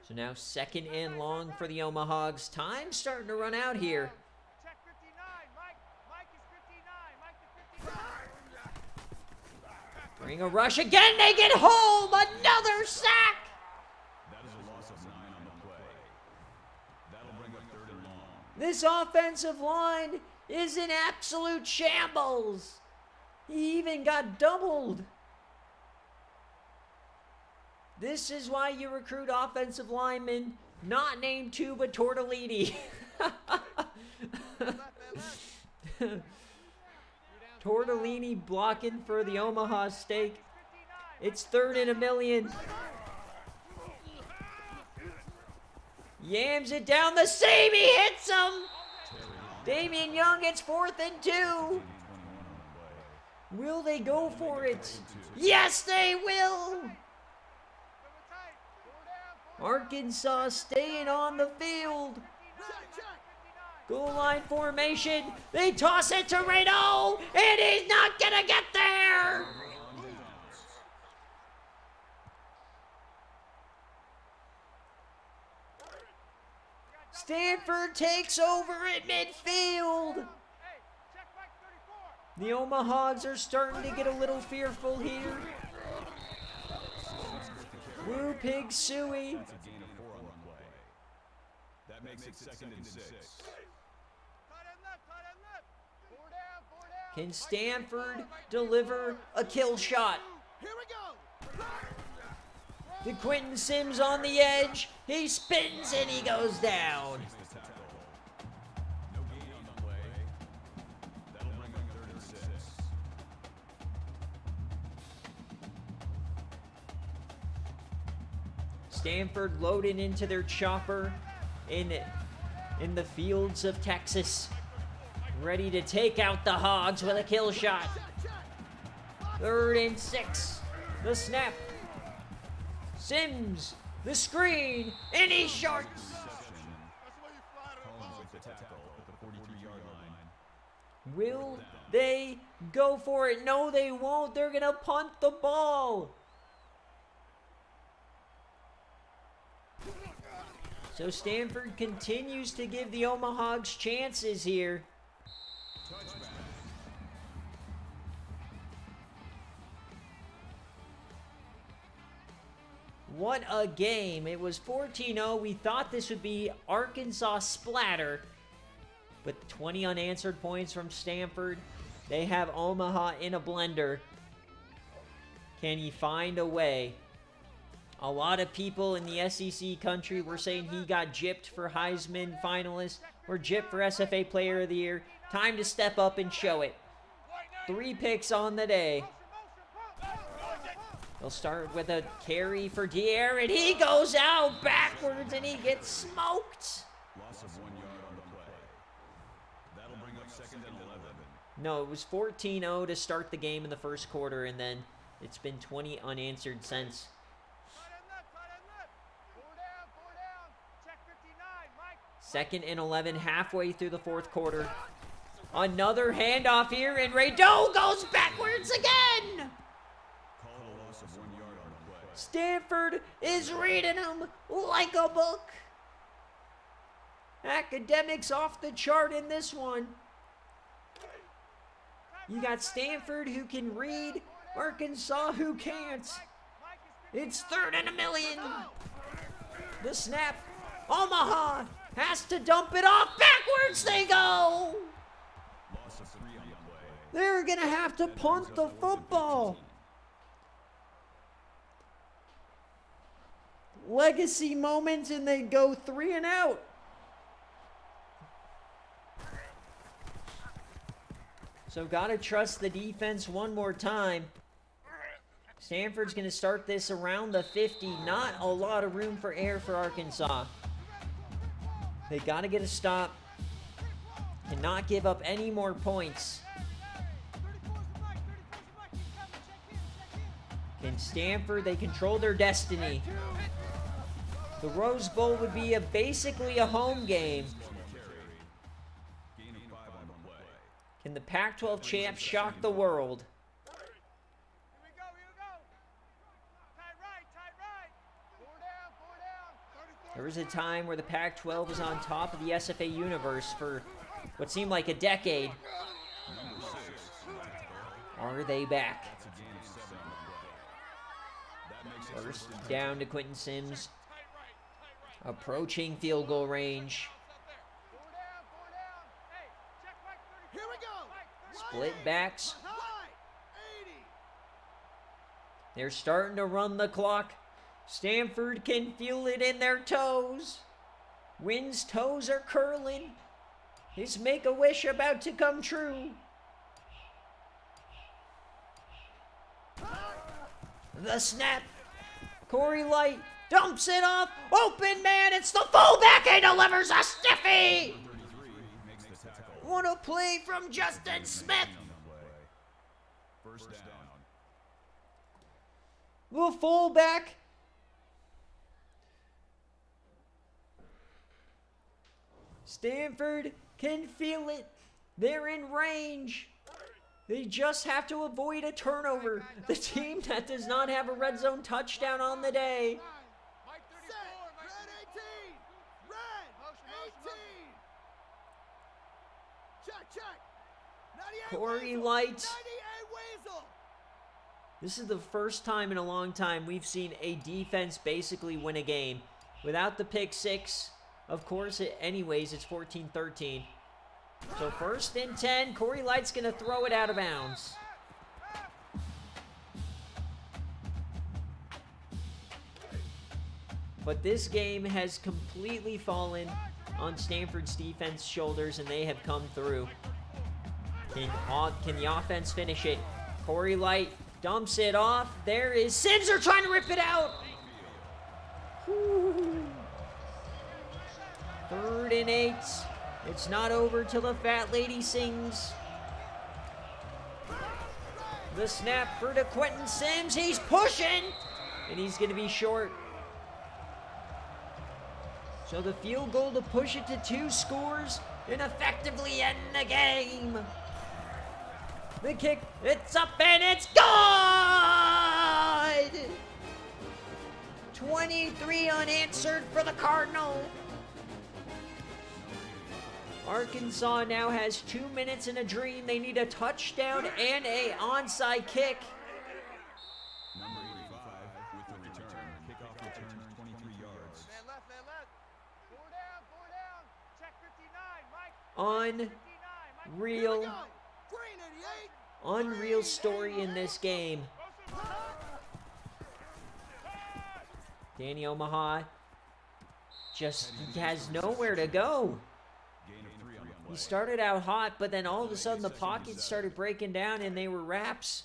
So now 2nd and long for the Omahags. Time starting to run out here. Check 59. Mike is 59. Mike to 59. Bring a rush again. They get home. Another sack. That is a loss of 9 on the play. That'll bring up 3rd and long. This offensive line is in absolute shambles. He even got doubled. This is why you recruit offensive linemen not named Tuba Tortellini. Tortellini blocking for the Omaha Steak. It's 3rd and 1,000,000. Yams it down the seam. He hits him. Damian Young, it's 4th and 2. Will they go for it? Yes, they will. Arkansas staying on the field. Goal line formation. They toss it to Rado, and he's not gonna get there. Stanford takes over at midfield. The Omahags are starting to get a little fearful here. Woo Pig Suey. That's a gain of 4 on the play. That makes it 2nd and 6. Can Stanford deliver a kill shot? Here we go. To Quentin Sims on the edge. He spins and he goes down. No gain on the play. That'll bring up 3rd and 6. Stanford loading into their chopper in the fields of Texas. Ready to take out the Hogs with a kill shot. 3rd and 6. The snap. Sims, the screen, and he shorts. Collins with the tackle at the 43-yard line. Will they go for it? No, they won't. They're going to punt the ball. So Stanford continues to give the Omahags chances here. What a game. It was 14-0. We thought this would be Arkansas splatter, but 20 unanswered points from Stanford. They have Omaha in a blender. Can he find a way? A lot of people in the SEC country were saying he got gypped for Heisman finalist or gypped for SFA Player of the Year. Time to step up and show it. 3 picks on the day. They'll start with a carry for Dier, and he goes out backwards, and he gets smoked. Loss of 1 yard on the play. That'll bring up 2nd and 11. No, it was 14-0 to start the game in the first quarter, and then it's been 20 unanswered since. 2nd and 11, halfway through the fourth quarter. Another handoff here, and Rado goes backwards again. Call a loss of 1 yard on the play. Stanford is reading him like a book. Academics off the chart in this one. You got Stanford who can read, Arkansas who can't. It's 3rd and 1,000,000. The snap. Omaha has to dump it off. Backwards they go. Loss of 3 on the play. They're going to have to punt the football. Legacy moment, and they go 3 and out. So got to trust the defense one more time. Stanford's going to start this around the 50. Not a lot of room for error for Arkansas. They got to get a stop and not give up any more points. Can Stanford, they control their destiny. The Rose Bowl would be basically a home game. Can the Pac-12 champs shock the world? Here we go, here we go. Tight right, tight right. Four down. There was a time where the Pac-12 was on top of the SFA Universe for what seemed like a decade. Are they back? First down to Quentin Sims. Approaching field goal range. Four down. Hey, check Mike 34. Here we go. Split backs. High. 80. They're starting to run the clock. Stanford can feel it in their toes. Wynn's toes are curling. His make-a-wish about to come true. The snap. Corey Light dumps it off. Open man, it's the fullback. He delivers a stiffy. What a play from Justin Smith. First down. The fullback. Stanford can feel it. They're in range. They just have to avoid a turnover. The team that does not have a red zone touchdown on the day. Mike 34. Set. Mike Red 18. Red Motion. 18. Check. 98 Corey Weasel. Light. 98 Weasel. This is the first time in a long time we've seen a defense basically win a game. Without the pick six, of course, anyways, it's 14-13. So first and 10, Corey Light's going to throw it out of bounds. But this game has completely fallen on Stanford's defense shoulders, and they have come through. Can the offense finish it? Corey Light dumps it off. There is Sims. They're trying to rip it out. Whew. 3rd and 8. It's not over till the fat lady sings. The snap for Quentin Sims. He's pushing, and he's going to be short. So the field goal to push it to 2 scores and effectively end the game. The kick, it's up and it's good! 23 unanswered for the Cardinal. Arkansas now has 2 minutes in a dream. They need a touchdown and a onside kick. Number 85 with the return. Kickoff return 23 yards. Man left. Four down. Check 59. Mike. 59. Mike. Here we Unreal, go. Green 88. unreal story in this game. Danny Omaha just has nowhere to go. Gain of 3 on the play. He started out hot, but then all of a sudden the pockets started breaking down and they were wraps.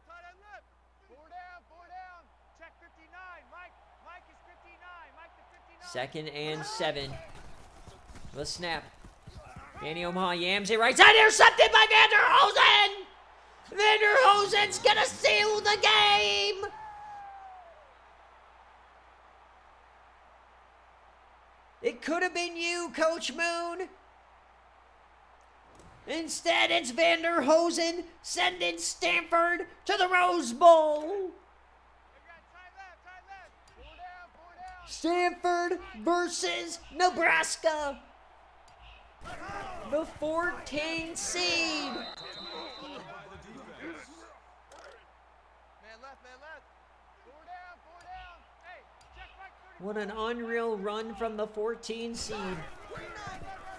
Tight end left. Four down. Check 59. Mike is 59. Mike to 59. 2nd and 7. The snap. Danny Omaha yams it right side. Intercepted by Vanderhosen! Vanderhosen's gonna seal the game! It could have been you, Coach Moon. Instead, it's Vanderhosen sending Stanford to the Rose Bowl. We got tight left. Four down. Stanford versus Nebraska. The 14 seed. Man left. Four down. Hey, check Mike 34. What an unreal run from the 14 seed.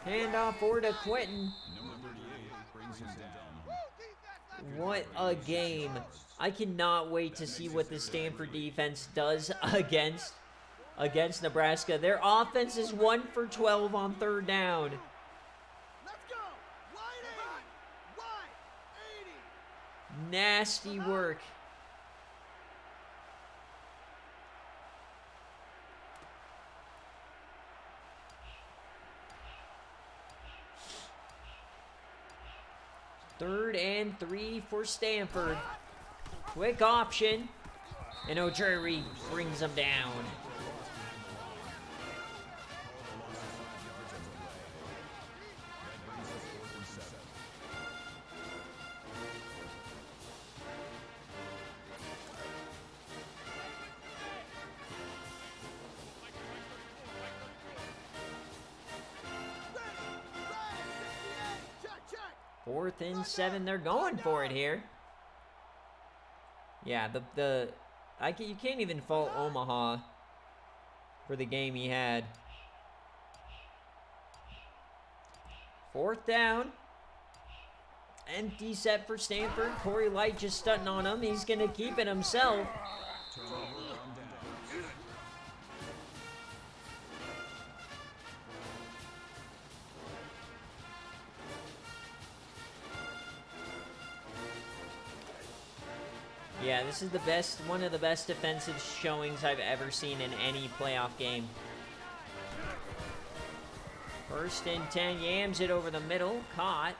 Handoff over to Quentin. Number 38 brings him down. What a game. I cannot wait to see what the Stanford defense does against Nebraska. Their offense is 1 for 12 on 3rd down. Let's go. Wide 80. Nasty work. Third and 3 for Stanford. Quick option. And O'Dreary brings them down. Fourth and 7, they're going for it here. Yeah, you can't even fault Omaha for the game he had. Fourth down. Empty set for Stanford. Corey Light just stunting on him. He's going to keep it himself. Yeah, this is one of the best defensive showings I've ever seen in any playoff game. First and 10, yams it over the middle, caught.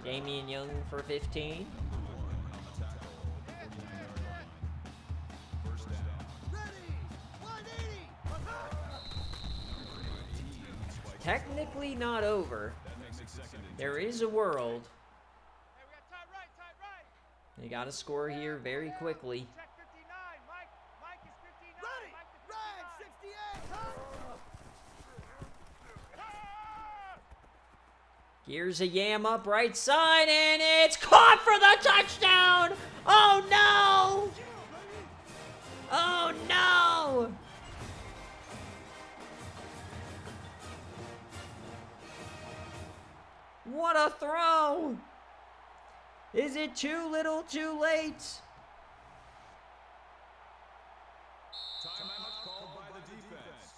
Damian Young for 15. Technically not over. There is a world. They got to score here very quickly. Here's a yam up right side, and it's caught for the touchdown! Oh no! Oh no! What a throw! Is it too little, too late? Timeout called by the defense.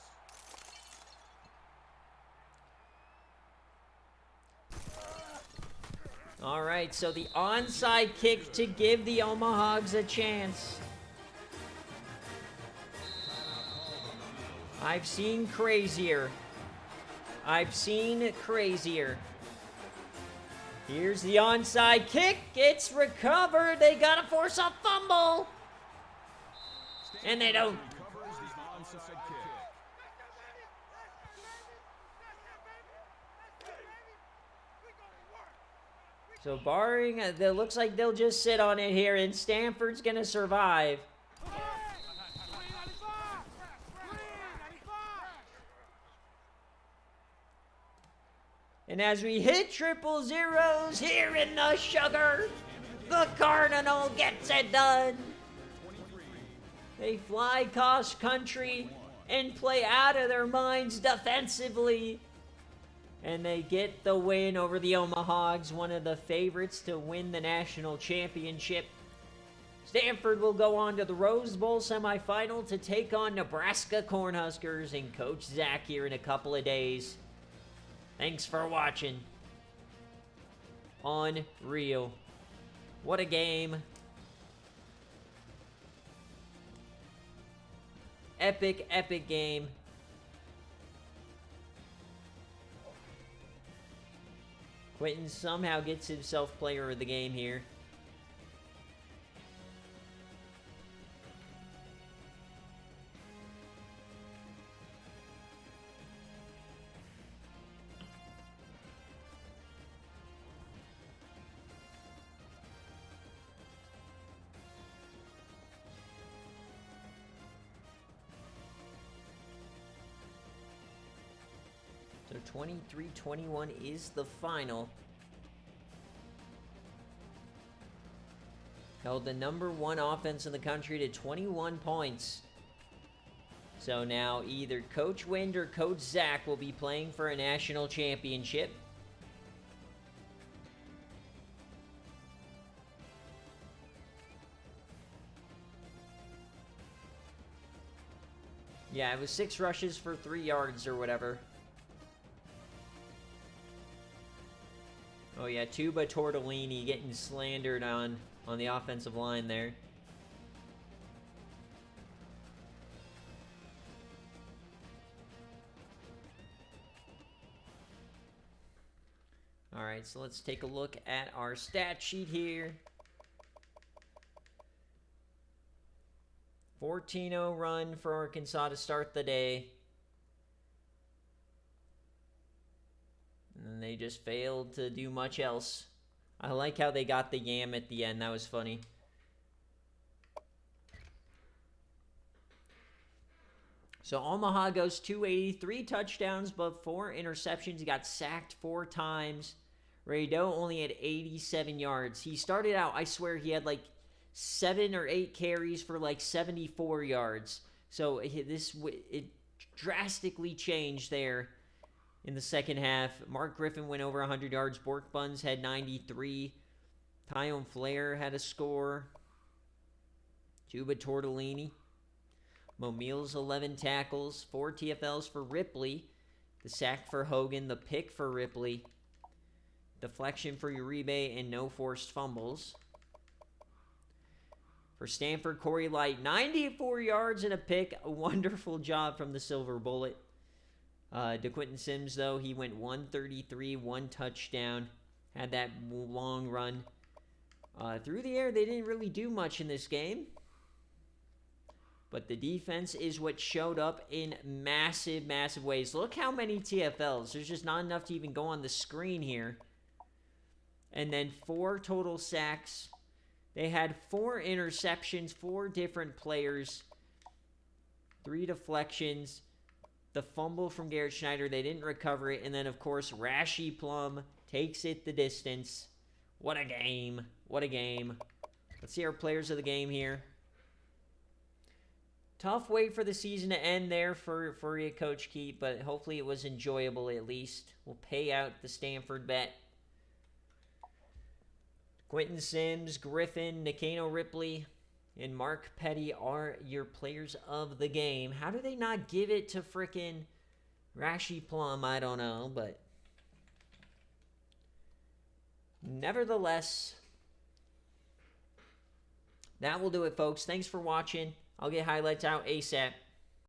All right, so the onside kick to give the Omahogs a chance. I've seen crazier. I've seen crazier. Here's the onside kick. It's recovered. They got to force a fumble. And they don't. So barring, it looks like they'll just sit on it here, and Stanford's going to survive. And as we hit triple zeros here in the sugar, the Cardinal gets it done. They fly cross country and play out of their minds defensively. And they get the win over the Omahogs, one of the favorites to win the national championship. Stanford will go on to the Rose Bowl semifinal to take on Nebraska Cornhuskers and Coach Zach here in a couple of days. Thanks for watching. Unreal. What a game. Epic, epic game. Quentin somehow gets himself player of the game here. So 23-21 is the final. Held the #1 offense in the country to 21 points. So now either Coach Wind or Coach Zach will be playing for a national championship. Yeah, it was 6 rushes for 3 yards or whatever. Oh yeah, Tuba Tortellini getting slandered on the offensive line there. All right, so let's take a look at our stat sheet here. 14-0 run for Arkansas to start the day. And they just failed to do much else. I like how they got the yam at the end. That was funny. So Omaha goes 283 touchdowns, but 4 interceptions. He got sacked 4 times. Rado only had 87 yards. He started out, I swear, he had like 7 or 8 carries for like 74 yards. So it drastically changed there in the second half. Mark Griffin went over 100 yards. Bork Buns had 93. Tyone Flair had a score. Tuba Tortellini. Mo Meals, 11 tackles. 4 TFLs for Ripley. The sack for Hogan. The pick for Ripley. Deflection for Uribe. And no forced fumbles. For Stanford, Corey Light, 94 yards and a pick. A wonderful job from the Silver Bullet. DeQuinton Sims, though, he went 133, 1 touchdown. Had that long run. Through the air, they didn't really do much in this game. But the defense is what showed up in massive, massive ways. Look how many TFLs. There's just not enough to even go on the screen here. And then 4 total sacks. They had 4 interceptions, 4 different players. 3 deflections. The fumble from Garrett Schneider, they didn't recover it. And then, of course, Rashi Plum takes it the distance. What a game. What a game. Let's see our players of the game here. Tough way for the season to end there for you, Coach Keat, but hopefully it was enjoyable at least. We'll pay out the Stanford bet. Quentin Sims, Griffin, Nakano Ripley, and Mark Petty are your players of the game. How do they not give it to frickin' Rashi Plum? I don't know, but nevertheless, that will do it, folks. Thanks for watching. I'll get highlights out ASAP.